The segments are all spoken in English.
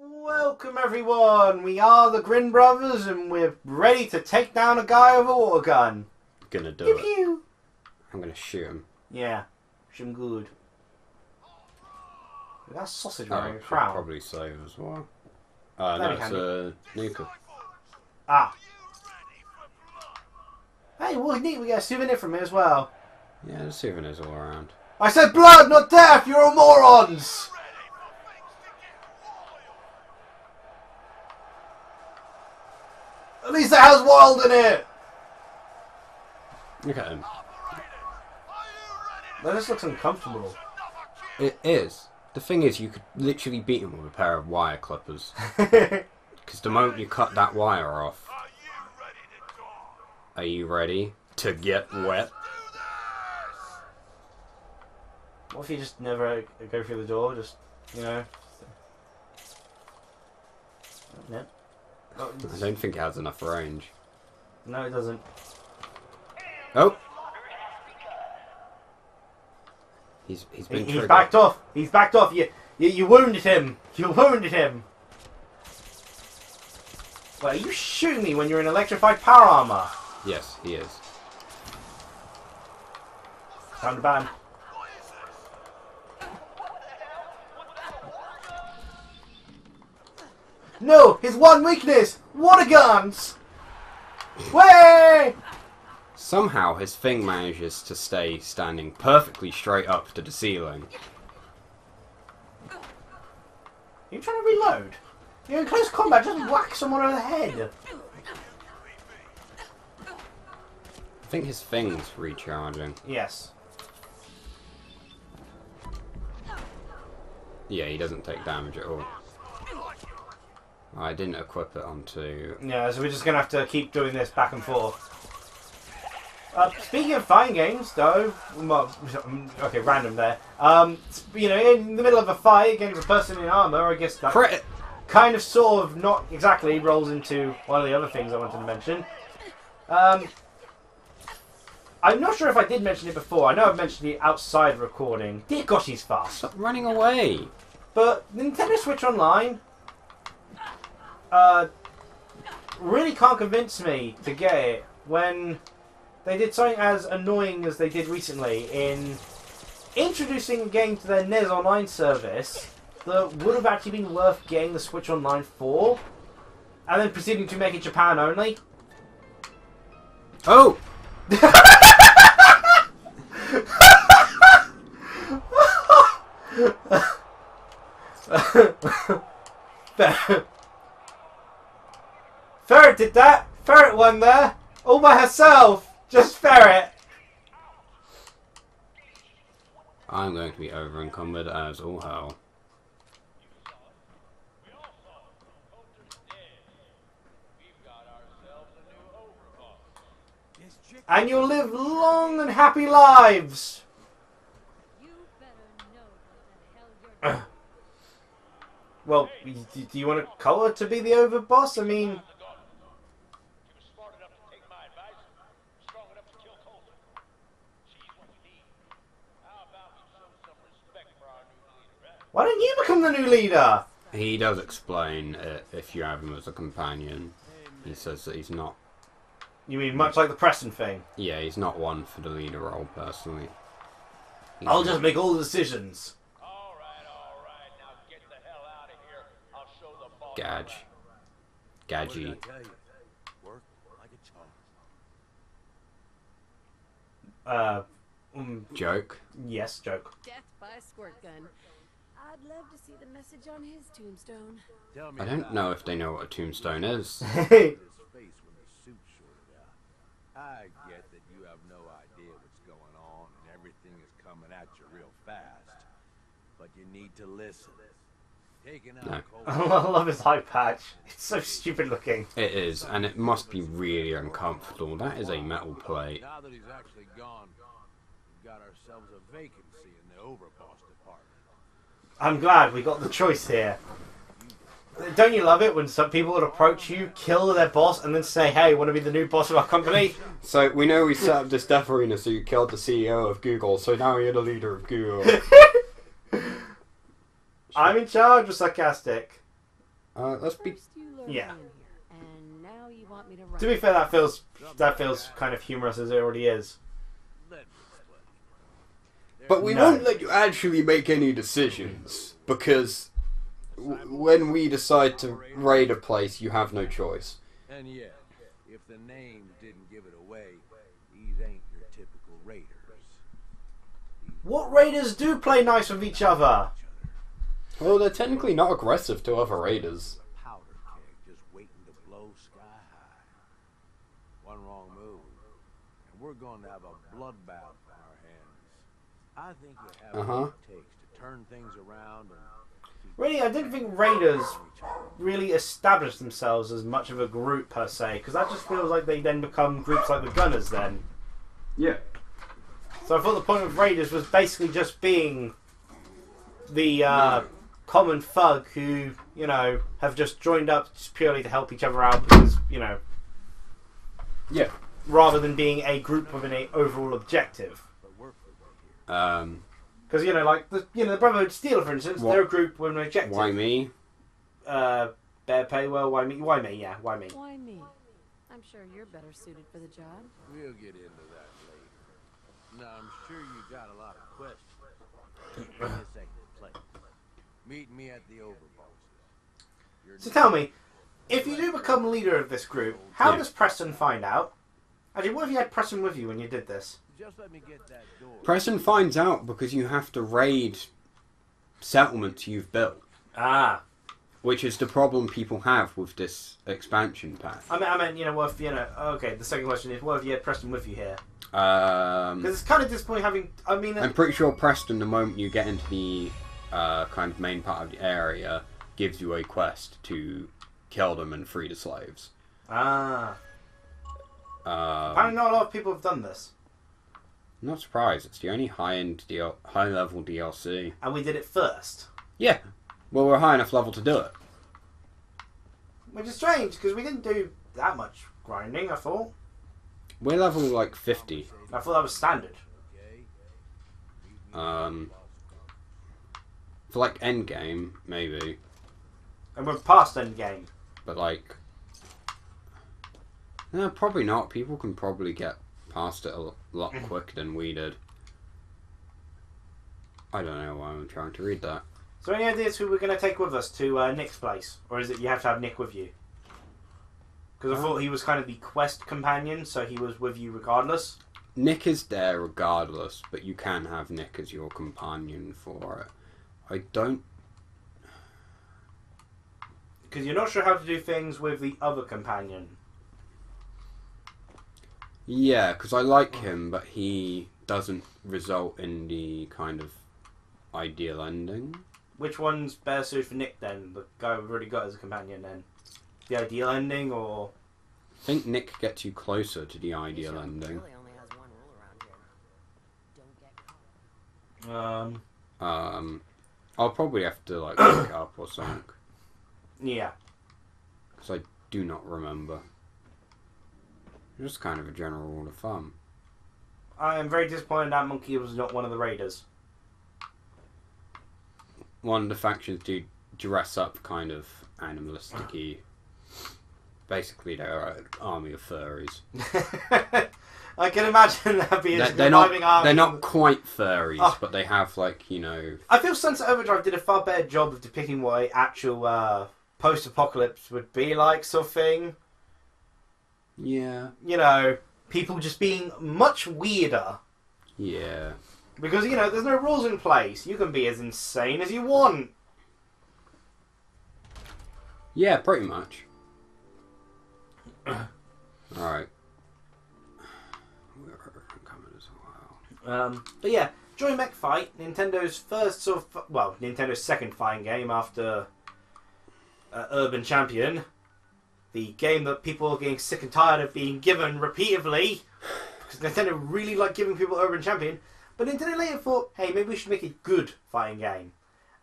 Welcome everyone, we are the Grin Brothers and we're ready to take down a guy with a water gun. Gonna do Pew it. pew. I'm gonna shoot him. Yeah, shoot him good. That's sausage Oh, wearing a should crown. probably save as well. That'd No, be it's handy. Nuka. Ah. Hey, well neat, we get a souvenir from it as well. Yeah, there's souvenirs all around. I said blood, not death, you're all morons! At least it has wild in it! Look at him. That just looks uncomfortable. It is. The thing is, you could literally beat him with a pair of wire clippers. Because the moment you cut that wire off... Are you ready to get wet? What if you just never go through the door, just, you know... No. Oh, I don't think it has enough range. no, it doesn't. Oh! He's been He's triggered. backed off. He's backed off. You wounded him. You wounded him. Well, are you shooting me when you're in electrified power armor? Yes, he is. Time to ban. No, his one weakness. Water guns. Way! Somehow his thing manages to stay standing perfectly straight up to the ceiling. Are you trying to reload? You're in close combat. Just whack someone over the head. I think his thing's recharging. Yes. Yeah, he doesn't take damage at all. I didn't equip it onto... Yeah, so we're just going to have to keep doing this back and forth. Speaking of fighting games, though... Well, okay, random there. You know, in the middle of a fight against a person in armour, I guess that Crit! kind of, sort of, not exactly rolls into one of the other things I wanted to mention. I'm not sure if I did mention it before. I know I've mentioned it outside recording. Dear gosh, he's fast. Stop running away! But Nintendo Switch Online... really can't convince me to get it when they did something as annoying as they did recently in introducing a game to their NES Online service that would have actually been worth getting the Switch Online for, and then proceeding to make it Japan only. Oh! Ferret did that. Ferret won there. All by herself. Just Ferret. I'm going to be over encumbered as all hell. And you'll live long and happy lives. Well, do you want to call her to be the overboss? I mean... Why don't you become the new leader? He does explain it if you have him as a companion. He says that he's not... You mean much like the Preston thing? Yeah, he's not one for the leader role, personally. I'll just make all the decisions. Gadge. Gadgy. Joke. Yes, joke. Death by squirt gun. I'd love to see the message on his tombstone. I don't know if they know what a tombstone is. I get that you have no idea what's going on and everything is coming at you real fast. But you need to listen. Taking out No. cold I love his eye patch. It's so stupid looking. It is, and it must be really uncomfortable. That is a metal plate. Now that he's actually gone, we've got ourselves a vacancy in the overboss department. I'm glad we got the choice here. Don't you love it when some people would approach you, kill their boss, and then say, hey, want to be the new boss of our company? So, we know we set up this death arena so you killed the CEO of Google, so now you're the leader of Google. I'm in charge of sarcastic. Let's be. First you lured Yeah. me in here, and now you want me to run. To be fair, that feels kind of humorous as it already is. Let me explain. But we No. won't let you actually make any decisions because when we decide to raid a place, you have no choice. And yeah, if the name didn't give it away, these ain't your typical raiders. What raiders do play nice with each other? Well, they're technically not aggressive to other raiders. Powder keg just waiting to blow sky high. One wrong move, and we're going to have a bloodbath on our hands. I think you have what it takes to turn things around and keep Really, I didn't think raiders really established themselves as much of a group per se, because that just feels like they then become groups like the Gunners then. Yeah. So I thought the point of raiders was basically just being the common thug who, you know, have just joined up just purely to help each other out because, you know, Yeah. rather than being a group with an overall objective. Because, you know, like, the Brotherhood Steel, for instance, they're a group with an objective. Why me? Bear Paywell, why me? Why me, yeah, why me? Why me? I'm sure you're better suited for the job. We'll get into that later. Now, I'm sure you got a lot of questions. This ain't the place. Meet me at the Overbosses. So tell me, if you do become leader of this group, how Yeah. does Preston find out? Actually, what if you had Preston with you when you did this? Just let me get that door. Preston finds out because you have to raid settlements you've built, Ah. which is the problem people have with this expansion pack. I meant, you know, what if, you know, okay, the second question is, what if you had Preston with you here? Um, Because it's kind of disappointing having, I mean... I'm pretty sure Preston, the moment you get into the kind of main part of the area, gives you a quest to kill them and free the slaves. Ah. Apparently not a lot of people have done this. I'm not surprised. It's the only high-level DLC. And we did it first. Yeah. Well, we're high enough level to do it. Which is strange, because we didn't do that much grinding, I thought. We're level, like, 50. I thought that was standard. For, like, endgame, maybe. And we're past endgame. But, like... No, probably not. People can probably get past it a lot quicker than we did. I don't know why I'm trying to read that. So any ideas who we're going to take with us to Nick's place? Or is it you have to have Nick with you? Because I thought he was kind of the quest companion, so he was with you regardless. Nick is there regardless, but you can have Nick as your companion for it. I don't... Because you're not sure how to do things with the other companion. Yeah, because I like him, but he doesn't result in the kind of ideal ending. Which one's better suited for Nick then? The guy we've already got as a companion then? The ideal ending, or... I think Nick gets you closer to the ideal ending. Really only has one rule around here. Don't get caught. I'll probably have to, like, look it up or something. Yeah. Because I do not remember. Just kind of a general rule of thumb. I am very disappointed that Monkey was not one of the raiders. One of the factions do dress up kind of animalistic-y. Basically, they're an army of furries. I can imagine that being a They're surviving not, army. they're not quite furries, Oh. but they have, like, you know... I feel Sunset Overdrive did a far better job of depicting what an actual post-apocalypse would be like, sort of thing. Yeah. You know, people just being much weirder. Yeah. Because, you know, there's no rules in place. You can be as insane as you want. Yeah, pretty much. Alright. We're coming as well. But yeah, Joy Mech Fight, Nintendo's first sort of... Well, Nintendo's second fighting game after Urban Champion. The game that people are getting sick and tired of being given repeatedly. Because Nintendo really like giving people Urban Champion. But Nintendo later thought, hey, maybe we should make a good fighting game.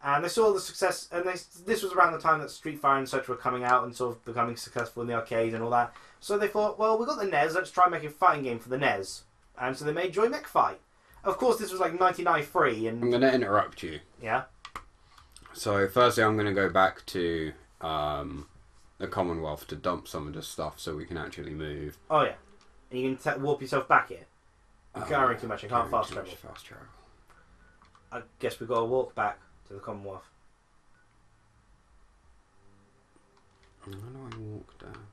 And they saw the success, and this was around the time that Street Fighter and such were coming out and sort of becoming successful in the arcades and all that. So they thought, well, we got the NES, let's try and make a fighting game for the NES. And so they made Joy Mech Fight. Of course, this was like 99 free, and... I'm going to interrupt you. Yeah? So, firstly, I'm going to go back to the Commonwealth to dump some of the stuff so we can actually move. Oh yeah, and you can warp yourself back here. You can't carry too much. You can't fast travel. I guess we've got to walk back to the Commonwealth. How do I walk down?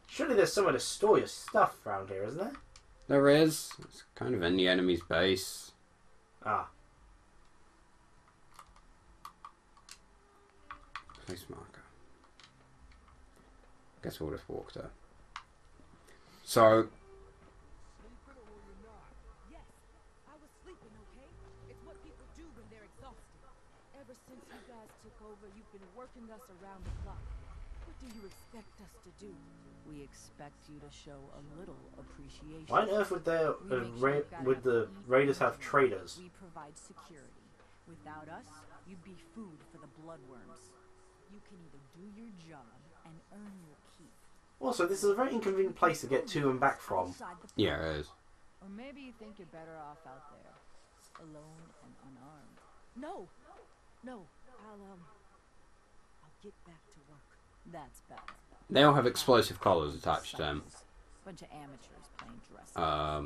Surely there's somewhere to store your stuff around here, isn't there? There is. It's kind of in the enemy's base. Ah. Place marker. Guess we'll just walk there. So. Yes, I was sleeping, okay? It's what people do when they're exhausted. Ever since you guys took over, you've been working us around the clock. What do you expect us to do? We expect you to show a little appreciation. Why on earth would the Raiders have traders? We provide security. Without us, you'd be food for the bloodworms. You can either do your job and earn your keep. Also, this is a very inconvenient place to get to and back from. Yeah, it is. Or maybe you think you're better off out there, alone and unarmed. No, I'll get back to work. That's better. They all have explosive collars attached to them. Bunch of amateurs playing dress up.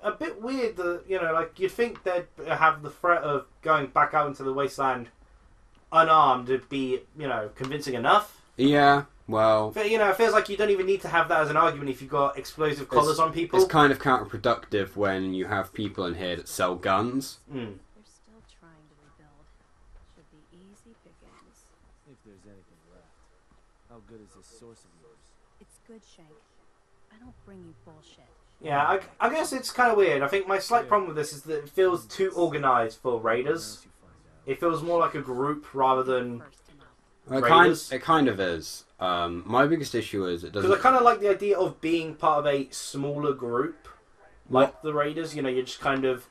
A bit weird that, like, you'd think they'd have the threat of going back out into the wasteland unarmed to be, convincing enough. Yeah, well. But, it feels like you don't even need to have that as an argument if you've got explosive collars on people. It's kind of counterproductive when you have people in here that sell guns. Mm. They're still trying to rebuild. Should be easy pickings. If there's anything left. How good is this source of yours? It's good, Shank. I don't bring you bullshit. Yeah, I guess it's kind of weird. I think my slight problem with this is that it feels too organised for Raiders. It feels more like a group rather than Raiders. It kind of is. My biggest issue is it doesn't... Because I kind of like the idea of being part of a smaller group, like the Raiders. You're just kind of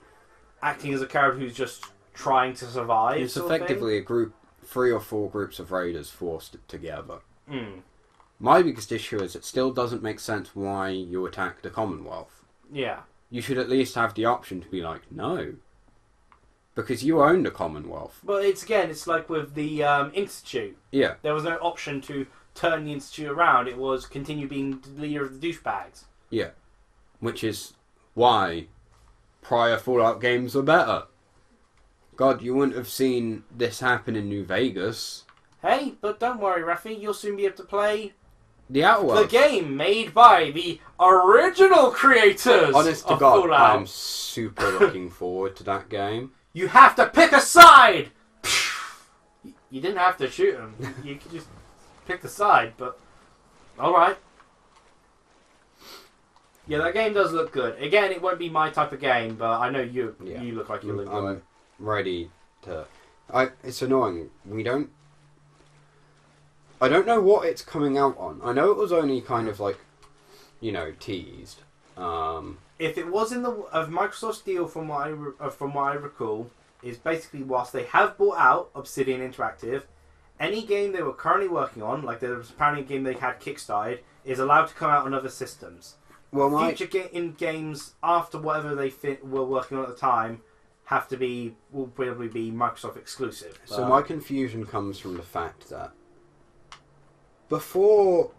acting as a character who's just trying to survive. It's effectively a group, 3 or 4 groups of Raiders forced together. Mm. My biggest issue is it still doesn't make sense why you attack the Commonwealth. Yeah. You should at least have the option to be like, no. Because you own the Commonwealth. But it's like with the Institute. Yeah. There was no option to turn the Institute around. It was continue being the leader of the douchebags. Yeah. Which is why prior Fallout games were better. God, you wouldn't have seen this happen in New Vegas. Hey, but don't worry, Raphael. You'll soon be able to play The Outer Worlds. the game made by the original creators Honest to of God, Fallout. I'm super looking forward to that game. You have to pick a side! You didn't have to shoot him. You could just pick the side, but... Alright. Yeah, that game does look good. Again, it won't be my type of game, but I know you look like you'll enjoy it. I'm ready to... It's annoying. I don't know what it's coming out on. I know it was only kind of like, teased. If it was in of Microsoft's deal, from what I recall, is basically whilst they have bought out Obsidian Interactive, any game they were currently working on, like there was apparently a game they had kickstarted, is allowed to come out on other systems. Well, Future games after whatever they were working on at the time will probably be Microsoft exclusive. So my confusion comes from the fact that before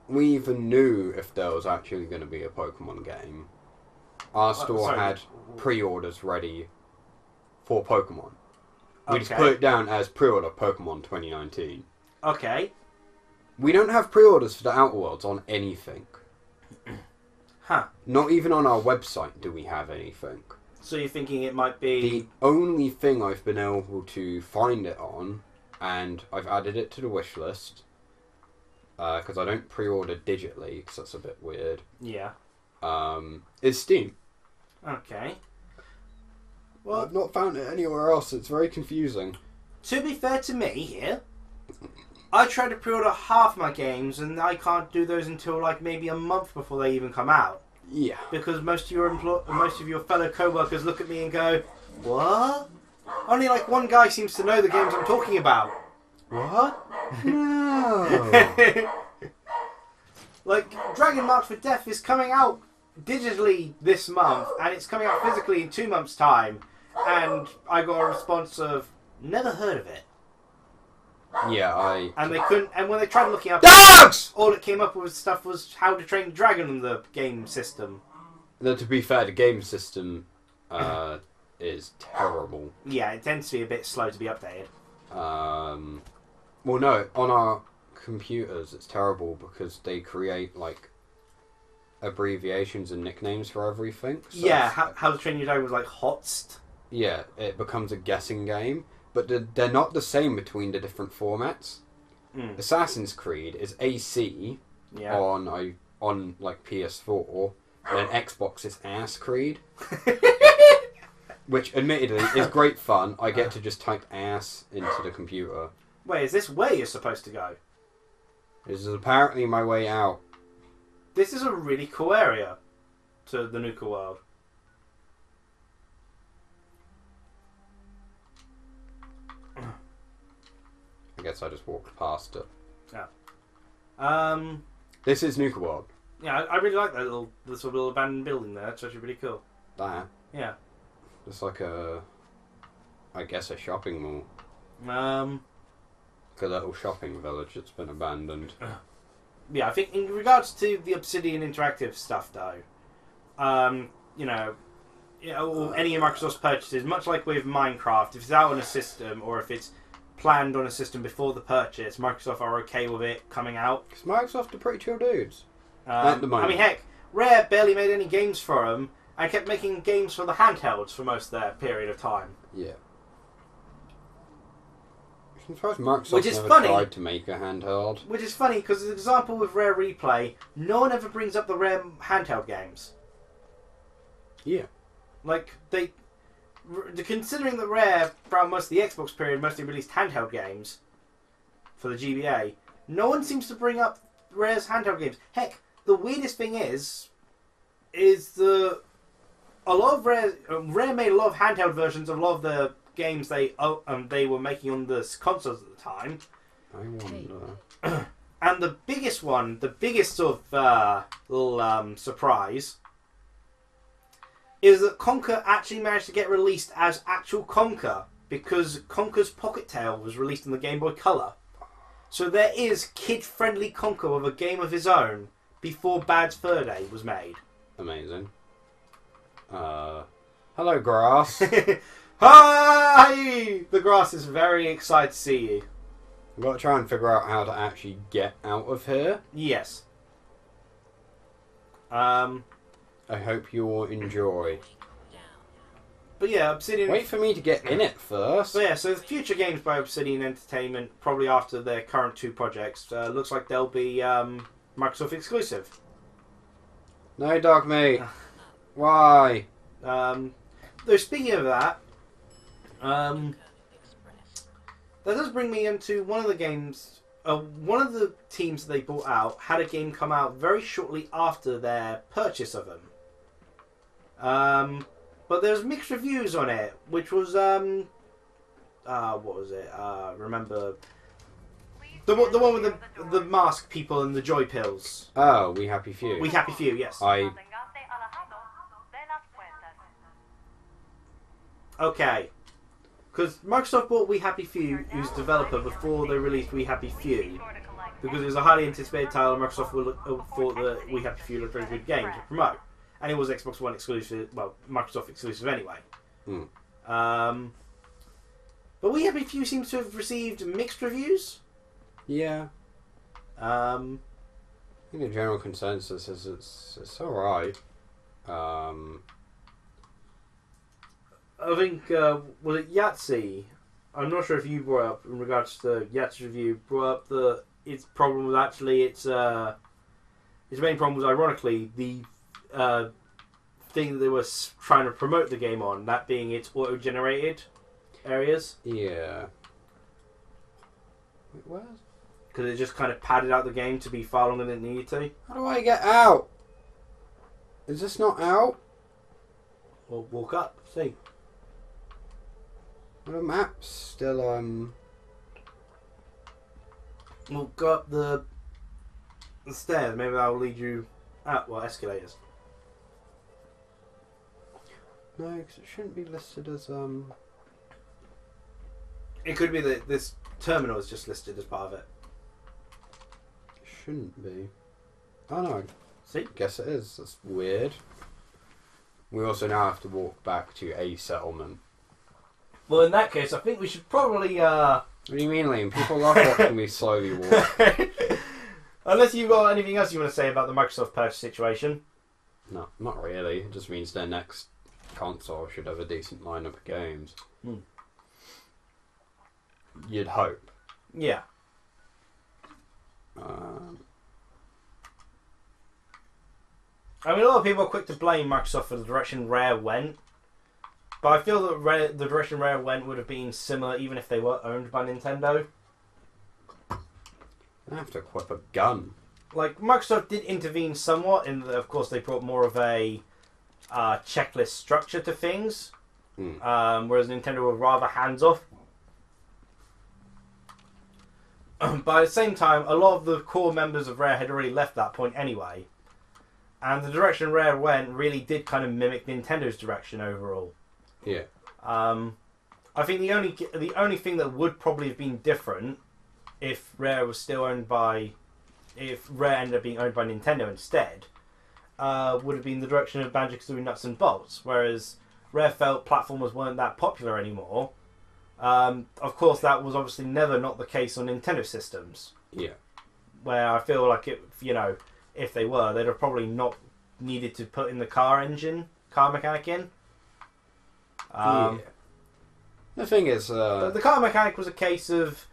we even knew if there was actually going to be a Pokemon game, our store had pre-orders ready for Pokemon. We just put it down as pre-order Pokemon 2019. Okay. We don't have pre-orders for the Outer Worlds on anything. Huh. Not even on our website do we have anything. So you're thinking it might be... The only thing I've been able to find it on, and I've added it to the wish list, because I don't pre-order digitally, because that's a bit weird. Yeah. Is Steam. Okay. Well, I've not found it anywhere else. It's very confusing. To be fair to me here, I try to pre-order half my games, and I can't do those until like maybe a month before they even come out. Yeah. Because most of your fellow co-workers look at me and go, "What?" Only like one guy seems to know the games I'm talking about. What? No. Like, Dragon March for Death is coming out digitally this month, and it's coming out physically in 2 months' time. And I got a response of, "Never heard of it." Yeah, And they couldn't. And when they tried looking up, dogs. all it came up with stuff was How to Train Your Dragon in the game system. Though to be fair, the game system is terrible. Yeah, it tends to be a bit slow to be updated. Well, no, on our computers it's terrible because they create like abbreviations and nicknames for everything. So Yeah, How to Train Your Dragon was like HOTST. yeah, it becomes a guessing game, but they're not the same between the different formats. Assassin's Creed is AC on like PS4, and Xbox is Ass Creed. Which, admittedly, is great fun. I get to just type ass into the computer. Wait, is this where you're supposed to go? This is apparently my way out. This is a really cool area to the Nuka-World. I guess I just walked past it. Yeah. This is Nuka-World. Yeah, I really like that this little abandoned building there. It's actually really cool. That. Yeah. It's like I guess a shopping mall. Like a little shopping village that's been abandoned. Yeah, I think in regards to the Obsidian interactive stuff, though, or any of Microsoft's purchases, much like with Minecraft, if it's out on a system or if it's planned on a system before the purchase, Microsoft are okay with it coming out. Because Microsoft are pretty chill dudes. At the moment. I mean, heck, Rare barely made any games for them and kept making games for the handhelds for most of their period of time. Yeah. I'm surprised Microsoft Which is never funny. tried to make a handheld. Which is funny, because as an example with Rare Replay, no one ever brings up the Rare handheld games. Yeah. Like, considering that Rare, throughout most of the Xbox period, mostly released handheld games for the GBA, no one seems to bring up Rare's handheld games. Heck, the weirdest thing is a lot of Rare made a lot of handheld versions of a lot of the games they were making on the consoles at the time. I wonder. And the biggest sort of little surprise is that Conker actually managed to get released as actual Conker, because Conker's Pocket Tale was released on the Game Boy Color. So there is kid-friendly Conker with a game of his own before Bad's Fur Day was made. Amazing. Hello, grass. Hi! The grass is very excited to see you. I've got to try and figure out how to actually get out of here. Yes. I hope you all enjoy. But yeah, Obsidian... Wait for me to get in it first. So yeah, so the future games by Obsidian Entertainment, probably after their current two projects, looks like they'll be Microsoft exclusive. No, dog meat. Why? Though speaking of that, that does bring me into one of the games. One of the teams that they bought out had a game come out very shortly after their purchase of them. But there's mixed reviews on it, which was what was it? Remember the one with the mask people and the joy pills. Oh, We Happy Few. We Happy Few, yes. Okay. Because Microsoft bought We Happy Few, who's developer, before they released We Happy Few. Because it was a highly anticipated title, and Microsoft thought that We Happy Few looked a very good game to promote. And it was Xbox One exclusive, well, Microsoft exclusive anyway. But We Happy Few seems to have received mixed reviews. Yeah. I think the general consensus is it's alright. I think, was it Yahtzee? I'm not sure if you brought up, in regards to Yahtzee's review, brought up its problem was actually its main problem was, ironically, the thing that they were trying to promote the game on, that being its auto-generated areas. Yeah. Wait, where? Because it just kind of padded out the game to be far longer than it needed to. How do I get out? Is this not out? Or walk up, see. Well, the map's still, We'll go up the stairs. Maybe that'll lead you out. Well, escalators. No, because it shouldn't be listed as, It could be that this terminal is just listed as part of it. Shouldn't be. Oh no. See? Guess it is. That's weird. We also now have to walk back to a settlement. Well, in that case, I think we should probably. What do you mean, Liam? People love watching me slowly walk. Unless you've got anything else you want to say about the Microsoft purchase situation. No, not really. It just means their next console should have a decent lineup of games. You'd hope. Yeah. I mean, a lot of people are quick to blame Microsoft for the direction Rare went, but I feel that the direction Rare went would have been similar even if they were owned by Nintendo. I have to equip a gun. Like, Microsoft did intervene somewhat in that, of course, they brought more of a checklist structure to things, whereas Nintendo were rather hands-off. But at the same time, a lot of the core members of Rare had already left that point anyway. And the direction Rare went really did kind of mimic Nintendo's direction overall. Yeah. I think the only thing that would probably have been different if Rare was still owned by... if Rare ended up being owned by Nintendo instead, would have been the direction of Banjo-Kazooie Nuts and Bolts, whereas Rare felt platformers weren't that popular anymore. Of course, that was obviously never not the case on Nintendo systems. Yeah. Where I feel like if they were, they'd have probably not needed to put in the car mechanic in. Yeah. The thing is, but the car mechanic was a case of,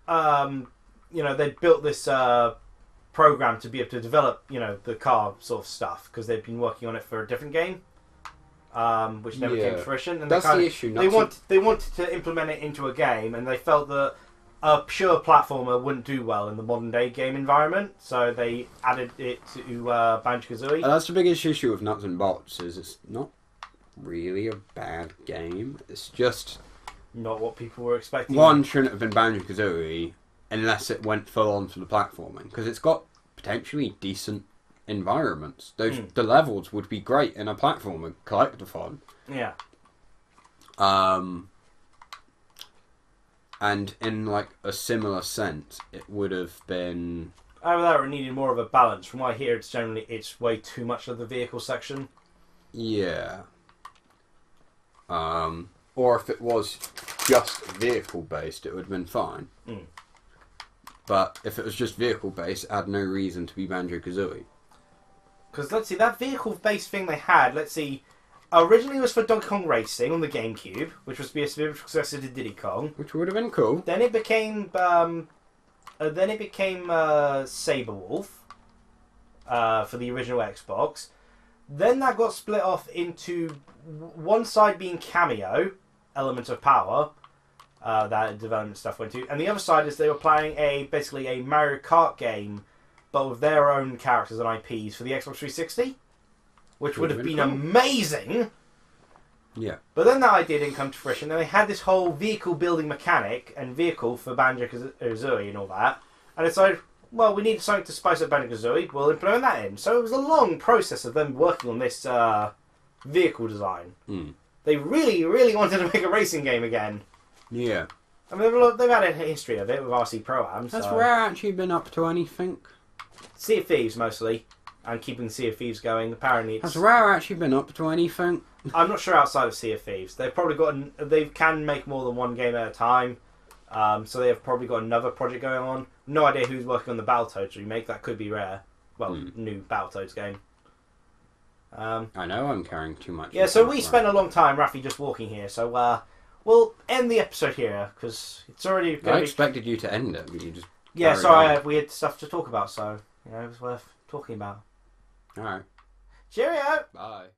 they'd built this program to be able to develop, the car sort of stuff because they'd been working on it for a different game, which never came to fruition. And that's the issue. They wanted to implement it into a game, and they felt that a pure platformer wouldn't do well in the modern day game environment, so they added it to Banjo-Kazooie. That's the biggest issue with Nuts and Bolts, is it's not really a bad game. It's just not what people were expecting. One shouldn't have been Banjo-Kazooie unless it went full on to the platforming, because it's got potentially decent environments. The levels would be great in a platformer collectathon. Yeah. And in like a similar sense, it would have been. Either that or it needed more of a balance. From what I hear, it's way too much of the vehicle section. Yeah. Or if it was just vehicle based, it would have been fine. But if it was just vehicle based, it had no reason to be Banjo-Kazooie. Because let's see, that vehicle based thing they had. Let's see. Originally, it was for Donkey Kong Racing on the GameCube, which was to be a spiritual successor to Diddy Kong, which would have been cool. Then it became Saber Wolf for the original Xbox. Then that got split off into one side being Cameo, Element of Power, that development stuff went to, and the other side is they were playing basically a Mario Kart game, but with their own characters and IPs for the Xbox 360. Which would have been amazing. Yeah. But then that idea didn't come to fruition. Then they had this whole vehicle building mechanic and vehicle for Banjo-Kazooie and all that. And it's like, well, we need something to spice up Banjo-Kazooie. We'll implement that in. So it was a long process of them working on this vehicle design. They really, really wanted to make a racing game again. Yeah. I mean, they've had a history of it with RC Pro-Am. Has Rare actually been up to anything? Sea of Thieves, mostly. And keeping Sea of Thieves going. Apparently, has Rare actually been up to anything? I'm not sure outside of Sea of Thieves. They've probably got. They can make more than one game at a time. So they have probably got another project going on. No idea who's working on the Battletoads remake. That could be Rare. Well, new Battletoads game. I know I'm carrying too much. Yeah, so we spent a long time, Rafi, just walking here. So we'll end the episode here because it's already. I expected you to end it, but you just. Yeah, sorry, we had stuff to talk about, so it was worth talking about. All right. Cheerio. Bye.